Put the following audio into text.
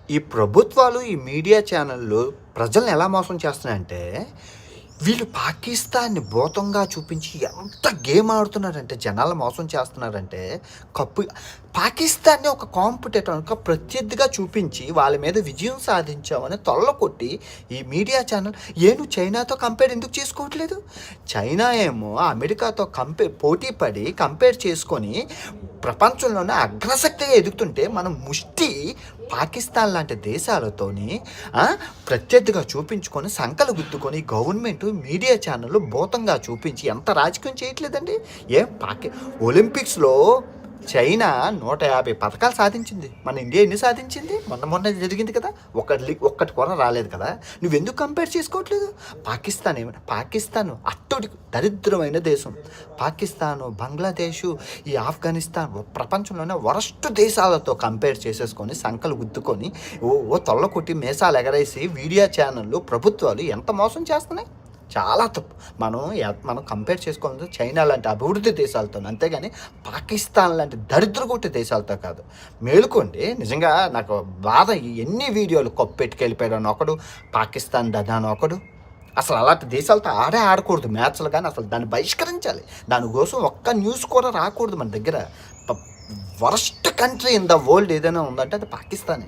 ఈ ప్రభుత్వాలు, ఈ మీడియా ఛానళ్ళు ప్రజల్ని ఎలా మోసం చేస్తున్నాయంటే, వీళ్ళు పాకిస్తాన్‌ని భూతంగా చూపించి ఎంత గేమ్ ఆడుతున్నారంటే, జనాలను మోసం చేస్తున్నారంటే, కప్పు పాకిస్తాన్‌ని ఒక కాంపిటీటర్, ఒక ప్రత్యర్థిగా చూపించి, వాళ్ళ మీద విజయం సాధించామని తొల్లకొట్టి, ఈ మీడియా ఛానల్ నువ్వు చైనాతో కంపేర్ ఎందుకు చేసుకోవట్లేదు? చైనా ఏమో అమెరికాతో పోటీ పడి కంపేర్ చేసుకొని, ప్రపంచంలోనే అగ్రశక్తిగా ఎదుగుతుంటే, మనం పాకిస్తాన్ లాంటి దేశాలతోని ప్రత్యర్థిగా చూపించుకొని సంకలు గుద్దుకొని గవర్నమెంట్ మీడియా ఛానళ్ళు భూతంగా చూపించి ఎంత రాజకీయం చేయట్లేదండి. ఒలింపిక్స్‌లో చైనా 150 పథకాలు సాధించింది. మన ఇండియా ఎన్ని సాధించింది? మొన్న జరిగింది కదా! ఒక్కటి కూడా రాలేదు కదా! నువ్వెందుకు కంపేర్ చేసుకోవట్లేదు? పాకిస్తాన్ అట్టడి దరిద్రమైన దేశం. పాకిస్తాను, బంగ్లాదేశు, ఈ ఆఫ్ఘనిస్తాన్ ప్రపంచంలోనే వరస్ట్ దేశాలతో కంపేర్ చేసేసుకొని సంకలు గుద్దుకొని తొల్ల కొట్టి మీసాలు ఎగరేసి మీడియా ఛానళ్ళు, ప్రభుత్వాలు ఎంత మోసం చేస్తున్నాయి. చాలా తప్పు. మనం కంపేర్ చేసుకోవాలి చైనా లాంటి అభివృద్ధి దేశాలతో, అంతేగాని పాకిస్తాన్ లాంటి దరిద్రగొట్టే దేశాలతో కాదు. మేలుకోండి. నిజంగా నాకు బాధ. ఎన్ని వీడియోలు కొప్పెట్టుకెళ్ళిపోయాడు ఒకడు, పాకిస్తాన్ దదాను ఒకడు. అసలు అలాంటి దేశాలతో ఆడకూడదు మ్యాచ్లు, కానీ అసలు దాన్ని బహిష్కరించాలి. దానికోసం ఒక్క న్యూస్ కూడా రాకూడదు మన దగ్గర. Worst country in the world ఏదైనా ఉందంటే అది పాకిస్తానే.